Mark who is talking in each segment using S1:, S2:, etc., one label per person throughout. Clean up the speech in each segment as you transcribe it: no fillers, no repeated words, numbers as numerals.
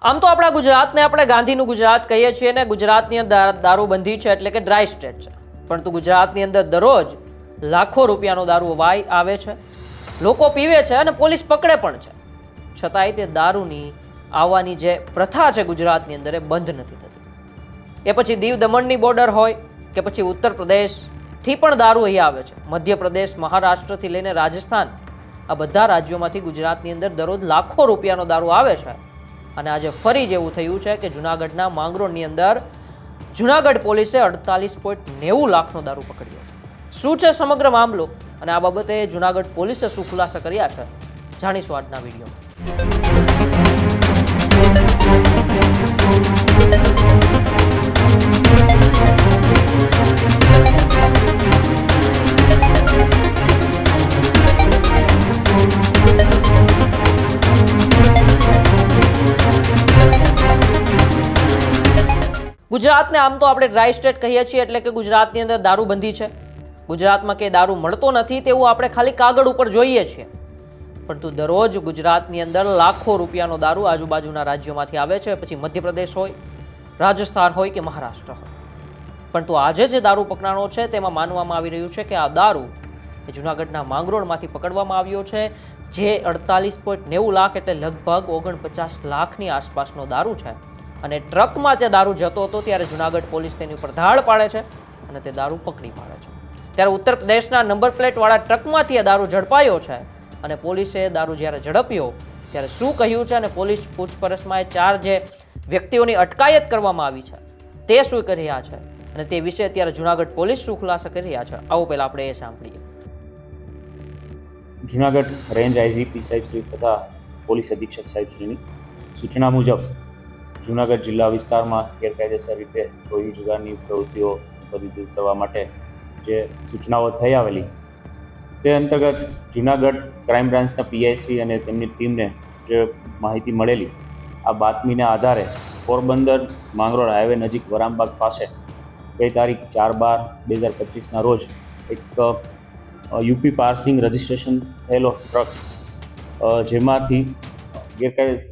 S1: આમ તો આપણા ગુજરાતને આપણે ગાંધીનું ગુજરાત કહીએ છીએ ને ગુજરાતની અંદર દારૂબંધી છે એટલે કે ડ્રાય સ્ટેટ છે, પરંતુ ગુજરાતની અંદર દરરોજ લાખો રૂપિયાનો દારૂ વાય આવે છે, લોકો પીવે છે અને પોલીસ પકડે પણ છે, છતાંય તે દારૂની આવવાની જે પ્રથા છે ગુજરાતની અંદર એ બંધ નથી થતી। એ પછી દીવ દમણની બોર્ડર હોય કે પછી ઉત્તર પ્રદેશથી પણ દારૂ અહીં આવે છે, મધ્યપ્રદેશ, મહારાષ્ટ્રથી લઈને રાજસ્થાન, આ બધા રાજ્યોમાંથી ગુજરાતની અંદર દરરોજ લાખો રૂપિયાનો દારૂ આવે છે। અને આજે ફરી જેવું થયું છે કે જૂનાગઢના માંગરોળની અંદર જૂનાગઢ પોલીસે 48.90 લાખનો દારૂ પકડ્યો છે। શું છે સમગ્ર મામલો અને આ બાબતે જૂનાગઢ પોલીસે શું ખુલાસા કર્યા છે, જાણીશું આજના વિડીયોમાં। ગુજરાતને આમ તો આપણે ડ્રાય સ્ટેટ કહીએ છીએ એટલે કે ગુજરાતની અંદર દારૂબંધી છે, ગુજરાતમાં કે દારૂ મળતો નથી તેવું આપણે ખાલી કાગળ ઉપર જોઈએ છીએ, પરંતુ દરરોજ ગુજરાતની અંદર લાખો રૂપિયાનો દારૂ આજુબાજુના રાજ્યોમાંથી આવે છે, પછી મધ્યપ્રદેશ હોય, રાજસ્થાન હોય કે મહારાષ્ટ્ર હોય। પરંતુ આજે જે દારૂ પકડાણો છે તેમાં માનવામાં આવી રહ્યું છે કે આ દારૂ એ જૂનાગઢના માંગરોળમાંથી પકડવામાં આવ્યો છે, જે 48.90 લાખ એટલે લગભગ 49 લાખની આસપાસનો દારૂ છે। અને ટ્રકમાં જે દારૂ જતો હતો ત્યારે જૂનાગઢ પોલીસ તેની ઉપર ધાડ પાડે છે અને તે દારૂ પકડી પાડે છે। ત્યારે ઉત્તર પ્રદેશના નંબર પ્લેટવાળા ટ્રકમાંથી એ દારૂ ઝડપાયો છે અને પોલીસે દારૂ જ્યારે ઝડપ્યો ત્યારે શું કહ્યું છે અને પોલીસ પૂછપરછમાં એ 4 જે વ્યક્તિઓની અટકાયત કરવામાં આવી છે તે શું કરી રહ્યા છે અને તે વિશે અત્યારે જૂનાગઢ પોલીસ શું ખુલાસા કરી રહ્યા છે, આવો પહેલા આપણે એ સાંભળીએ।
S2: જૂનાગઢ રેન્જ આઈજીપી સાહેબશ્રી તથા પોલીસ અધિક્ષક સાહેબશ્રીની સૂચના મુજબ જૂનાગઢ જિલ્લા વિસ્તારમાં ગેરકાયદેસર રીતે કોઈ જુગારની પ્રવૃત્તિઓ દૂર કરવા માટે જે સૂચનાઓ થઈ આવેલી તે અંતર્ગત જૂનાગઢ ક્રાઇમ બ્રાન્ચના પીઆઈશ્રી અને તેમની ટીમને જે માહિતી મળેલી, આ બાતમીના આધારે પોરબંદર માંગરોળ હાઈવે નજીક વરામબાગ પાસે ગઈ તારીખ 4/12/2025ના રોજ એક યુપી પાર્સિંગ રજિસ્ટ્રેશન થયેલો ટ્રક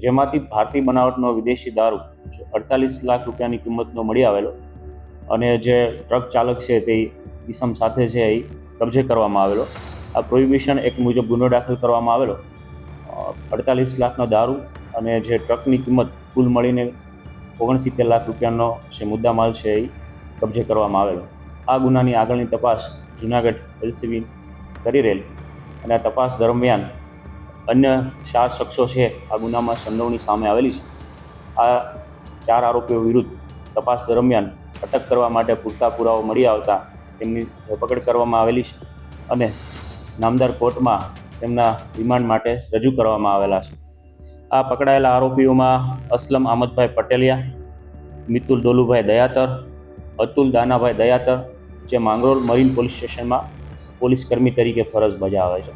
S2: જેમાંથી ભારતીય બનાવટનો વિદેશી દારૂ 48 લાખ રૂપિયાની કિંમતનો મળી આવેલો અને જે ટ્રક ચાલક છે તે ઇસમ સાથે છે એ કબજે કરવામાં આવેલો। આ પ્રોહિબિશન એક્ટ મુજબ ગુનો દાખલ કરવામાં આવેલો। 48 લાખનો દારૂ અને જે ટ્રકની કિંમત કુલ મળીને 69 લાખ રૂપિયાનો જે મુદ્દામાલ છે એ કબજે કરવામાં આવેલો। આ ગુનાની આગળની તપાસ જૂનાગઢ એલસીબી કરી રહેલી અને આ તપાસ દરમિયાન અન્ય 4 શખ્સો છે આ ગુનામાં સંડોવણી સામે આવેલી છે। આ 4 આરોપીઓ વિરુદ્ધ તપાસ દરમિયાન અટક કરવા માટે પૂરતા પુરાવો મળી આવતા તેમની ધરપકડ કરવામાં આવેલી છે અને નામદાર કોર્ટમાં તેમના રિમાન્ડ માટે રજૂ કરવામાં આવેલા છે। આ પકડાયેલા આરોપીઓમાં અસલમ આમદભાઈ પટેલિયા, મિતુલ દોલુભાઈ દયાતર, અતુલ દાનાભાઈ દયાતર, જે માંગરોળ મરીન પોલીસ સ્ટેશનમાં પોલીસ કર્મી તરીકે ફરજ બજાવે છે,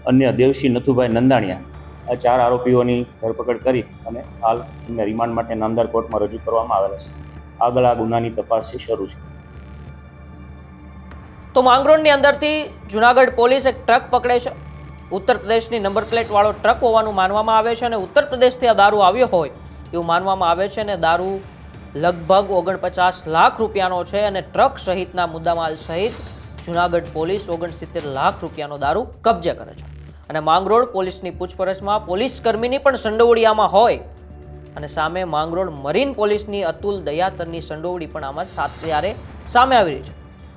S2: અન્ય દેવશી નથુભાઈ નંદાણીયા, આ 4 આરોપીઓની ધરપકડ કરી અને હાલ તેમને રિમાન્ડ માટે નામદાર કોર્ટમાં રજૂ કરવામાં આવેલા છે। આગળ આ ગુનાની તપાસ શરૂ છે।
S1: તો માંગરોળની અંદરથી જૂનાગઢ પોલીસ એક ટ્રક પકડે છે, ઉત્તર પ્રદેશની નંબર પ્લેટ વાળો ટ્રક હોવાનું માનવામાં આવે છે અને ઉત્તર પ્રદેશથી આ દારૂ આવ્યો હોય એવું માનવામાં આવે છે અને દારૂ લગભગ 49 લાખ રૂપિયાનો છે અને ટ્રક સહિતના મુદ્દામાલ સહિત જૂનાગઢ પોલીસ 69 લાખ રૂપિયાનો દારૂ કબજે કરે છે। અને માંગરોળ પોલીસની પૂછપરછમાં પોલીસ કર્મીની પણ સંડોવણીયામાં હોય અને સામે માંગરોળ મરીન પોલીસની અતુલ દયાતરની સંડોવણી પણ આમાં ત્યારે સામે આવી રહી છે।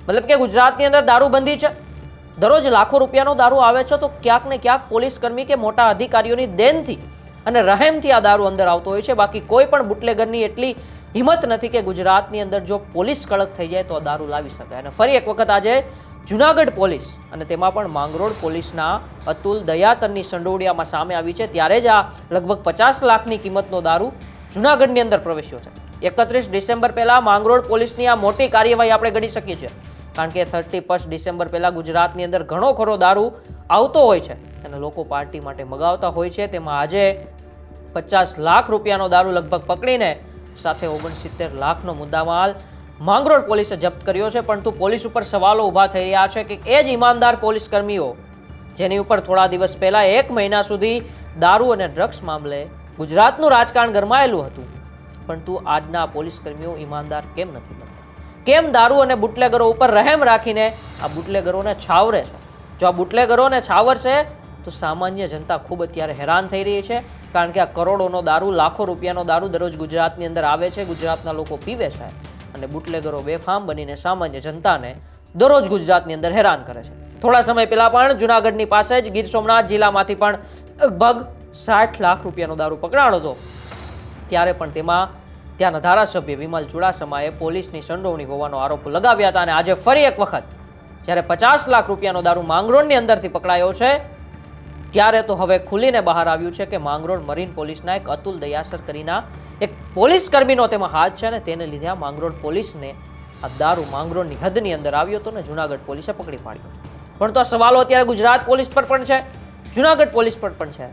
S1: મતલબ કે ગુજરાતની અંદર દારૂબંધી છે, દરરોજ લાખો રૂપિયાનો દારૂ આવે છે, તો ક્યાંક ને ક્યાંક પોલીસ કર્મી કે મોટા અધિકારીઓની દેનથી અને રહેમથી આ દારૂ અંદર આવતો હોય છે। બાકી કોઈ પણ બુટલેગરની એટલી હિંમત નથી કે ગુજરાતની અંદર જો પોલીસ કડક થઈ જાય તો આ દારૂ લાવી શકાય। અને ફરી એક વખત આજે જૂનાગઢ પોલીસ અને તેમાં પણ માંગરોળ પોલીસના અતુલ દયાતરની સંડોવણીયામાં સામે આવી છે, ત્યારે જ આ લગભગ 50 લાખની કિંમતનો દારૂ જૂનાગઢની અંદર પ્રવેશ્યો છે। 31 ડિસેમ્બર પહેલાં માંગરોળ પોલીસની આ મોટી કાર્યવાહી આપણે ગણી શકીએ છીએ, કારણ કે 31 ડિસેમ્બર પહેલાં ગુજરાતની અંદર ઘણો ખરો દારૂ આવતો હોય છે અને લોકો પાર્ટી માટે મગાવતા હોય છે, તેમાં આજે 50 લાખ રૂપિયાનો દારૂ લગભગ પકડીને સાથે 69 લાખનો મુદ્દામાલ માંગરોળ પોલીસે જપ્ત કર્યો છે। પરંતુ પોલીસ ઉપર સવાલો ઊભા થઈ રહ્યા છે કે એ જ ઈમાનદાર પોલીસ કર્મીઓ જેની ઉપર થોડા દિવસ પહેલા 1 મહિના સુધી દારૂ અને ડ્રગ્સ મામલે ગુજરાતનું રાજકારણ ગરમાયેલું હતું, પરંતુ આજના પોલીસ કર્મીઓ ઈમાનદાર કેમ નથી બનતા? કેમ દારૂ અને બુટલેગરો ઉપર રહેમ રાખીને આ બુટલેગરોને છાવરે છે? જો આ બુટલેગરોને છાવરશે તો સામાન્ય જનતા ખૂબ અત્યારે હેરાન થઈ રહી છે, કારણ કે આ કરોડોનો દારૂ, લાખો રૂપિયાનો દારૂ દરરોજ ગુજરાતની અંદર આવે છે, ગુજરાતના લોકો પીવે છે, અને બુટલેગરો બેફામ બનીને સામાન્ય જનતાને દરરોજ ગુજરાતની અંદર હેરાન કરે છે. થોડા સમય પહેલા પણ જુનાગઢની પાસે જ ગીર સોમનાથ જિલ્લામાંથી પણ લગભગ 60 લાખ રૂપિયાનો દારૂ પકડાયો હતો. ત્યારે પણ તેમાં ત્યાંના ધારાસભ્ય વિમલ ચુડાસમાએ પોલીસની સંડોવણી હોવાનો આરોપ લગાવ્યા હતા, અને આજે ફરી એક વખત જ્યારે 50 લાખ રૂપિયાનો દારૂ માંગરોળની અંદરથી પકડાયો છે, ત્યારે તો હવે ખુલીને બહાર આવ્યું છે કે માંગરોળ મરીન પોલીસના એક અતુલ દયાસર કરીના એક પોલીસ કર્મીનો તેમાં હાથ છે, અને તેને લીધે આ માંગરોળ પોલીસને આ દારૂ માંગરોળની હદની અંદર આવ્યો હતો ને જુનાગઢ પોલીસે પકડી પાડ્યો છે. પરંતુ આ સવાલો અત્યારે ગુજરાત પોલીસ પર પણ છે, જુનાગઢ પોલીસ પર પણ છે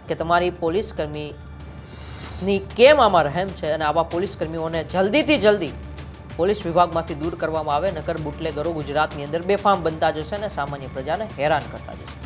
S1: કે તમારી પોલીસ કર્મીની કેમ આમાં રહેમ છે, અને આવા પોલીસ કર્મીઓને જલ્દીથી જલ્દી પોલીસ વિભાગમાંથી દૂર કરવામાં આવે, નકર બુટલેગરો ગુજરાતની અંદર બેફામ બનતા જશે અને સામાન્ય પ્રજાને હેરાન કરતા જશે.